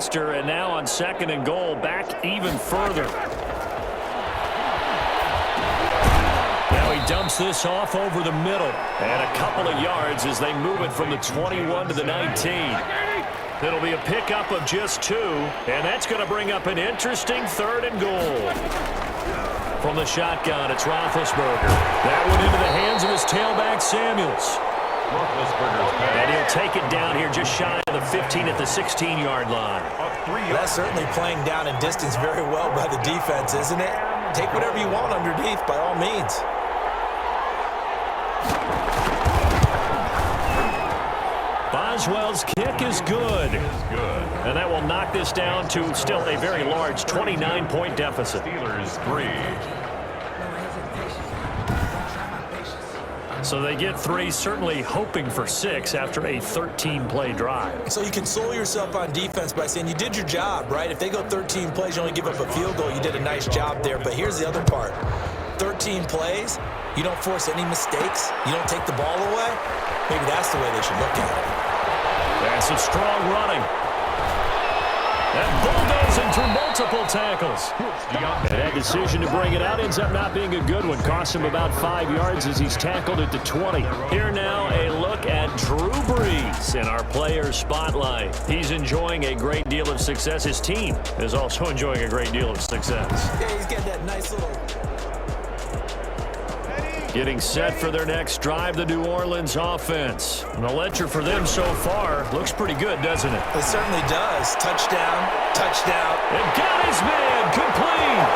disaster, and now on 2nd and goal, back even further. Now he dumps this off over the middle, and a couple of yards as they move it from the 21 to the 19. It'll be a pickup of just 2, and that's going to bring up an interesting 3rd and goal. From the shotgun, it's Roethlisberger. That one into the hands of his tailback, Samuels. And he'll take it down here just shy of the 15 at the 16-yard line. That's certainly playing down in distance very well by the defense, isn't it? Take whatever you want underneath, by all means. Boswell's kick is good. And that will knock this down to still a very large 29-point deficit. Steelers 3. So they get 3, certainly hoping for 6 after a 13-play drive. So you console yourself on defense by saying you did your job, right? If they go 13 plays, you only give up a field goal, you did a nice job there. But here's the other part. 13 plays, you don't force any mistakes, you don't take the ball away. Maybe that's the way they should look at it. That's some strong running. And bulldozing through multiple tackles. And that decision to bring it out ends up not being a good one. Costs him about 5 yards as he's tackled at the 20. Here now a look at Drew Brees in our player spotlight. He's enjoying a great deal of success. His team is also enjoying a great deal of success. Yeah, he's got that nice little... Getting set for their next drive, the New Orleans offense. And the ledger for them so far looks pretty good, doesn't it? It certainly does. Touchdown, touchdown. And got his man complete.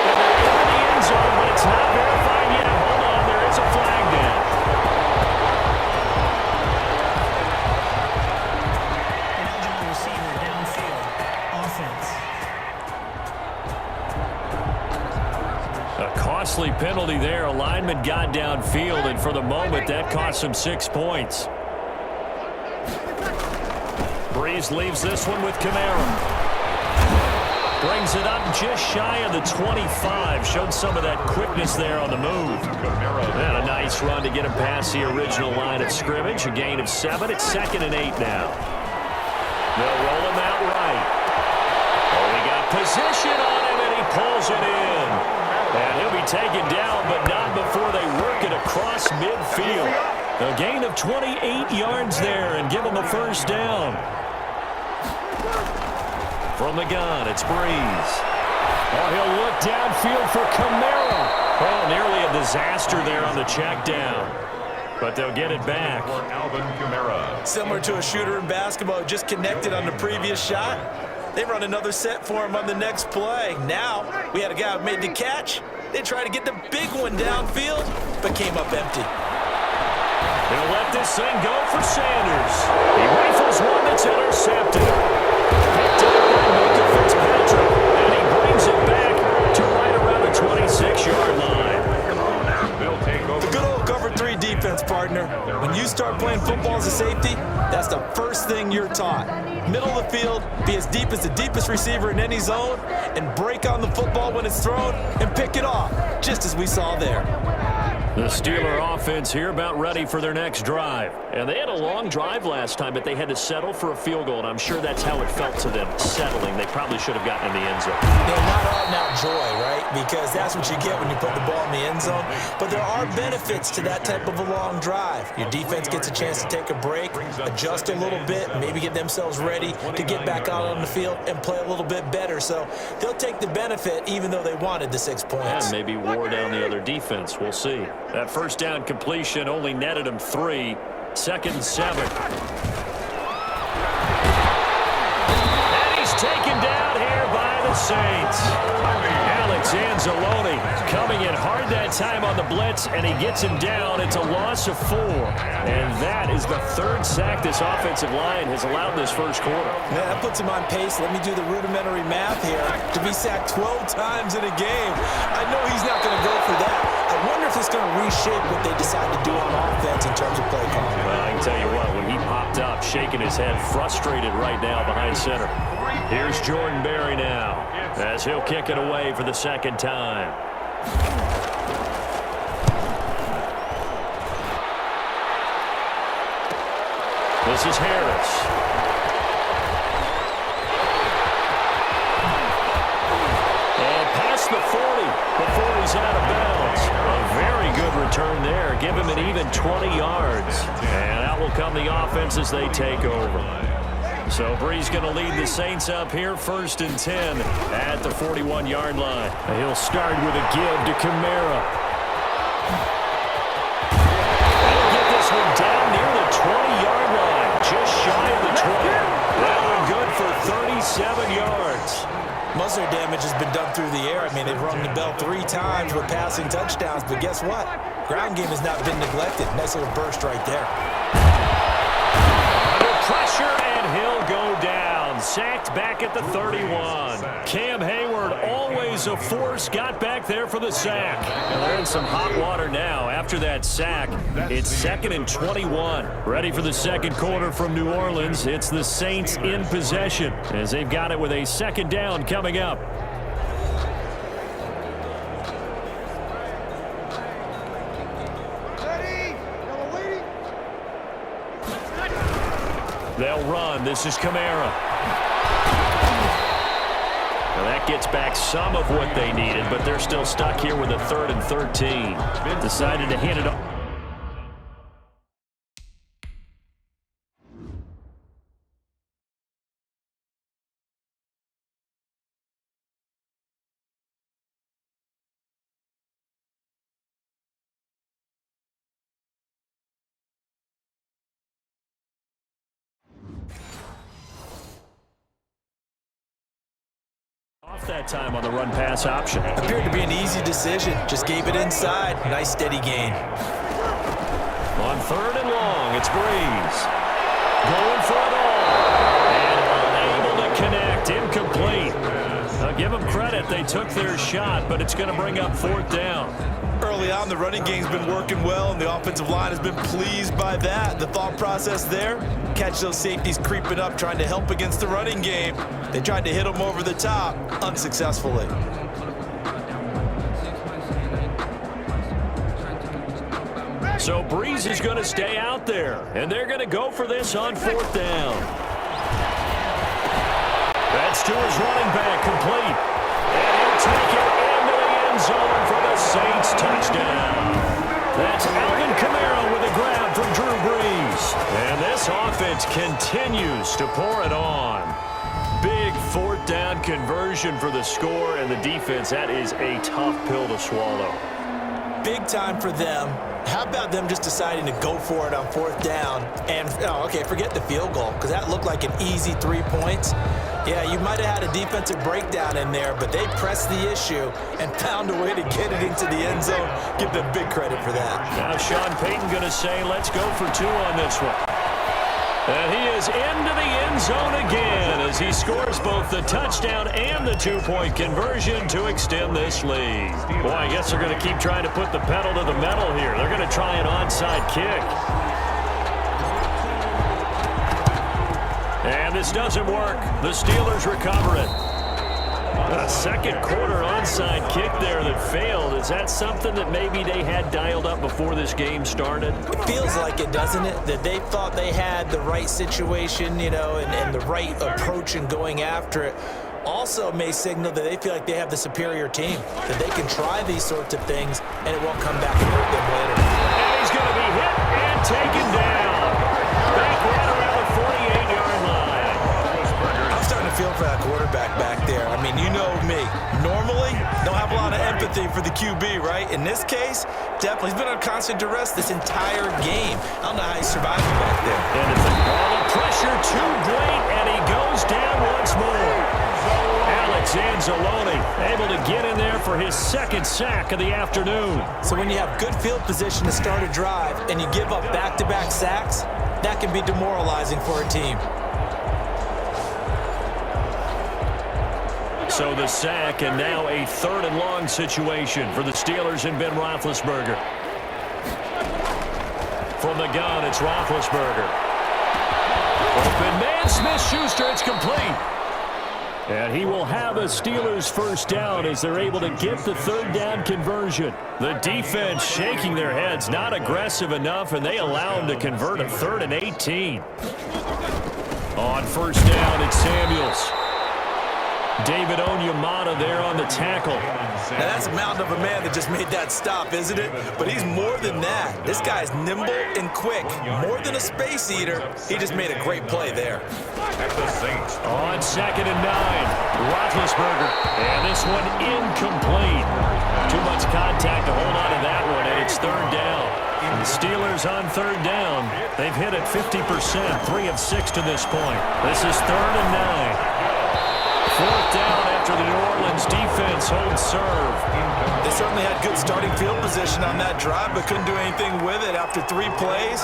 And they're in the end zone, but it's not verified yet. Hold on, there is a flag down. Eligible receiver downfield. Offense. A costly penalty there. A lineman got downfield, and for the moment, that cost him 6 points. Brees leaves this one with Kamara. Brings it up just shy of the 25. Showed some of that quickness there on the move. And a nice run to get him past the original line of scrimmage. A gain of 7. It's 2nd and 8 now. They'll roll him out right. Oh, he got position on him, and he pulls it in. And he'll be taken down, but not before they work it across midfield. A gain of 28 yards there and give him a first down. From the gun, it's Brees. Oh, he'll look downfield for Kamara. Oh, nearly a disaster there on the check down. But they'll get it back. Similar to a shooter in basketball, just connected on the previous shot. They run another set for him on the next play. Now, we had a guy who made the catch. They tried to get the big one downfield, but came up empty. They'll let this thing go for Sanders. He rifles one that's intercepted. Picked up by Minka Fitzpatrick, and he brings it back to right around the 26-yard line. The good old cover 3 defense, partner. When you start playing football as a safety, that's the first thing you're taught. Middle of the field, be as deep as the deepest receiver in any zone, and break on the football when it's thrown and pick it off, just as we saw there. The Steeler offense here about ready for their next drive. And they had a long drive last time, but they had to settle for a field goal, and I'm sure that's how it felt to them, settling. They probably should have gotten in the end zone. Yeah, not out and out joy, right? Because that's what you get when you put the ball in the end zone. But there are benefits to that type of a long drive. Your defense gets a chance to take a break, adjust a little bit, maybe get themselves ready to get back out on the field and play a little bit better. So they'll take the benefit even though they wanted the 6 points. And maybe wore down the other defense. We'll see. That first down completion only netted him 3. 2nd and 7. And he's taken down here by the Saints. Alex Anzalone coming in hard that time on the blitz, and he gets him down. It's a loss of 4. And that is the 3rd sack this offensive line has allowed this first quarter. Yeah, that puts him on pace. Let me do the rudimentary math here. To be sacked 12 times in a game, I know he's not going to go for that. I wonder if it's going to reshape what they decide to do on offense in terms of play calling. Well, I can tell you what, when he popped up, shaking his head, frustrated right now behind center. Here's Jordan Berry now, as he'll kick it away for the 2nd time. This is Harris. give him an even 20 yards. And out will come the offense as they take over. So Brees going to lead the Saints up here, 1st and 10 at the 41-yard line. He'll start with a give to Kamara. They'll get this one down near the 20-yard line, just shy of the 20. That one good for 37 yards. Most of their damage has been done through the air. I mean, they've rung the bell 3 times with passing touchdowns, but guess what? Ground game has not been neglected. Nice little burst right there. Under pressure, and he'll go down. Sacked back at the 31. Cam Hayward, always a force, got back there for the sack. And they're in some hot water now after that sack. It's 2nd and 21. Ready for the second quarter from New Orleans. It's the Saints in possession as they've got it with a 2nd down coming up. They'll run. This is Kamara. Now that gets back some of what they needed, but they're still stuck here with a 3rd and 13. Decided to hand it off. That time on the run-pass option. Appeared to be an easy decision. Just gave it inside. Nice steady gain. On 3rd and long, it's Brees. Going for it all. And unable to connect. Incomplete. I'll give them credit. They took their shot, but it's going to bring up 4th down. Early on, the running game's been working well, and the offensive line has been pleased by that. The thought process there, catch those safeties creeping up, trying to help against the running game. They tried to hit them over the top, unsuccessfully. So Brees is going to stay out there, and they're going to go for this on 4th down. That's to his running back, complete. And he'll take it into the end zone for the Saints touchdown. That's Alvin Kamara with a grab from Drew Brees. And this offense continues to pour it on. Big 4th down conversion for the score, and the defense, that is a tough pill to swallow. Big time for them. How about them just deciding to go for it on 4th down? And, okay, forget the field goal, because that looked like an easy 3 points. Yeah, you might have had a defensive breakdown in there, but they pressed the issue and found a way to get it into the end zone. Give them big credit for that. Now Sean Payton going to say, let's go for 2 on this one. And he is into the end zone again as he scores both the touchdown and the 2-point conversion to extend this lead. Boy, I guess they're going to keep trying to put the pedal to the metal here. They're going to try an onside kick. And this doesn't work. The Steelers recover it. A second quarter onside kick there that failed. Is that something that maybe they had dialed up before this game started? It feels like it, doesn't it? That they thought they had the right situation, and the right approach in going after it. Also may signal that they feel like they have the superior team, that they can try these sorts of things, and it won't come back and hurt them later. And he's going to be hit and taken down. Back right around the 48-yard line. I'm starting to feel for that quarterback back there. I mean, you know me. Normally, don't have a lot of empathy for the QB, right? In this case, definitely. He's been under constant duress this entire game. I don't know how he's surviving back there. And it's all the pressure too great, and he goes down once more. Alex Anzalone able to get in there for his 2nd sack of the afternoon. So when you have good field position to start a drive and you give up back-to-back sacks, that can be demoralizing for a team. So the sack, and now a 3rd and long situation for the Steelers and Ben Roethlisberger. From the gun, it's Roethlisberger. Open man, Smith-Schuster, it's complete. And he will have a Steelers 1st down as they're able to get the 3rd down conversion. The defense shaking their heads, not aggressive enough, and they allow him to convert a 3rd and 18. On 1st down, it's Samuels. David Onyemata there on the tackle. Now, that's a mountain of a man that just made that stop, isn't it? But he's more than that. This guy's nimble and quick. More than a space eater. He just made a great play there. On 2nd and 9, Roethlisberger. And this one incomplete. Too much contact to hold on to that one, and it's 3rd down. The Steelers on 3rd down. They've hit it 50%, 3 of 6 to this point. This is 3rd and 9. 4th down after the New Orleans defense holds serve. They certainly had good starting field position on that drive, but couldn't do anything with it after 3 plays.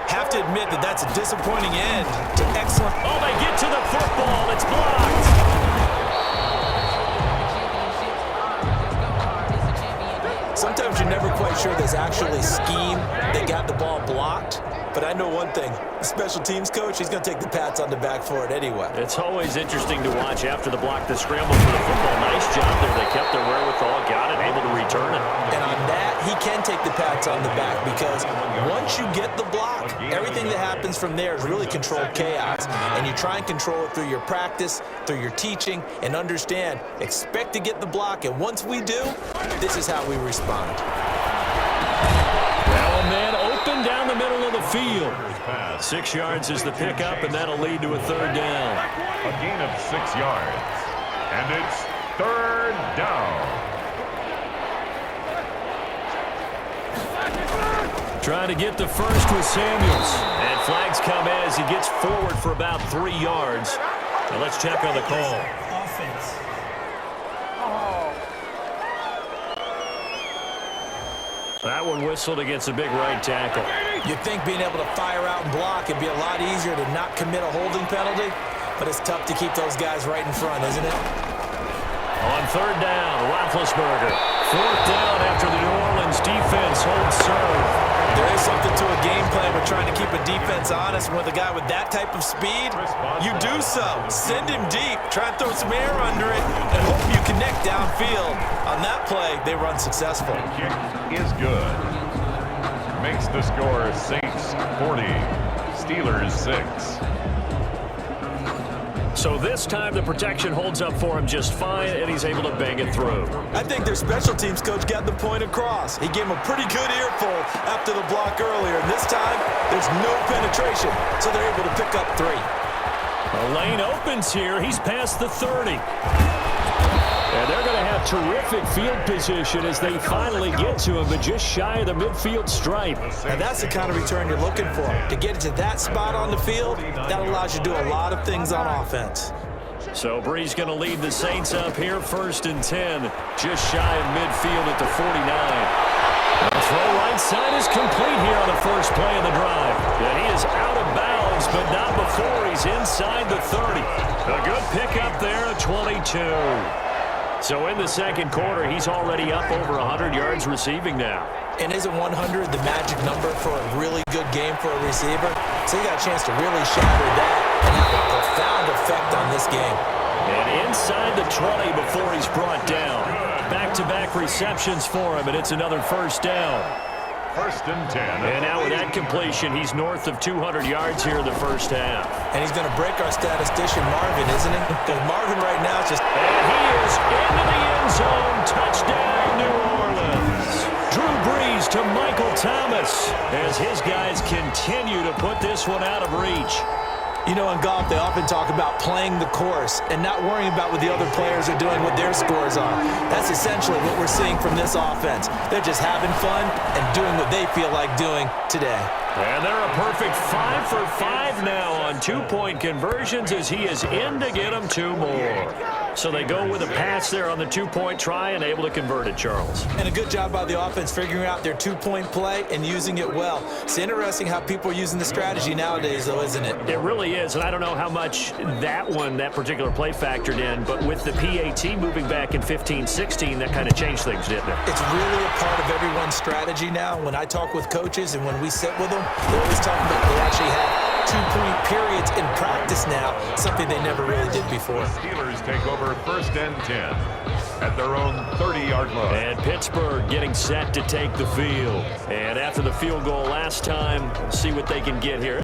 Have to admit that that's a disappointing end to excellent. Oh, they get to the football. It's blocked. Sometimes you're never quite sure there's actually scheme that got the ball blocked. But I know one thing, the special teams coach, he's going to take the pats on the back for it anyway. It's always interesting to watch after the block, the scramble for the football. Nice job there. They kept their wherewithal, got it, able to return it. And on that, he can take the pats on the back because once you get the block, everything that happens from there is really controlled chaos. And you try and control it through your practice, through your teaching, and understand, expect to get the block. And once we do, this is how we respond. Now a man open down the middle of the field. 6 yards is the pickup, and that'll lead to a 3rd down. A gain of 6 yards. And it's 3rd down. Trying to get the first with Samuels. And flags come as he gets forward for about 3 yards. Now let's check on the call. Offense. That one whistled against a big right tackle. You'd think being able to fire out and block would be a lot easier to not commit a holding penalty, but it's tough to keep those guys right in front, isn't it? On 3rd down, Roethlisberger. 4th down after the New Orleans defense holds serve. There is something to a game plan with trying to keep a defense honest. With a guy with that type of speed, you do so. Send him deep, try and throw some air under it, and hope you connect downfield. On that play, they were unsuccessful. Kick is good. Makes the score Saints 40, Steelers 6. So this time the protection holds up for him just fine, and he's able to bang it through. I think their special teams coach got the point across. He gave him a pretty good earful after the block earlier, and this time there's no penetration, so they're able to pick up 3. The lane opens here. He's past the 30. And they're going to have terrific field position as they finally get to him, but just shy of the midfield stripe. And that's the kind of return you're looking for. To get to that spot on the field, that allows you to do a lot of things on offense. So Bree's going to lead the Saints up here, 1st and 10, just shy of midfield at the 49. The throw right side is complete here on the first play of the drive. And he is out of bounds, but not before he's inside the 30. A good pickup there at 22. So in the 2nd quarter, he's already up over 100 yards receiving now. And isn't 100 the magic number for a really good game for a receiver? So he got a chance to really shatter that and have a profound effect on this game. And inside the 20 before he's brought down. Back-to-back receptions for him, and it's another 1st down. 1st and 10. And now with that completion, he's north of 200 yards here in the 1st half. And he's going to break our statistician Marvin, isn't he? Because Marvin right now is just... And he is into the end zone. Touchdown, New Orleans. Drew Brees to Michael Thomas as his guys continue to put this one out of reach. You know, in golf, they often talk about playing the course and not worrying about what the other players are doing, what their scores are. That's essentially what we're seeing from this offense. They're just having fun and doing what they feel like doing today. And they're a perfect 5 for 5 now on 2-point conversions as he is in to get them 2 more. So they go with a pass there on the 2-point try and able to convert it, Charles. And a good job by the offense figuring out their 2-point play and using it well. It's interesting how people are using the strategy nowadays, though, isn't it? It really is, and I don't know how much that particular play factored in, but with the PAT moving back in 15-16, that kind of changed things, didn't it? It's really a part of everyone's strategy now. When I talk with coaches and when we sit with them, they always talk about they actually have 2-point periods in practice now, something they never really did before. The Steelers take over 1st and 10 at their own 30-yard line. And Pittsburgh getting set to take the field. And after the field goal last time, we'll see what they can get here.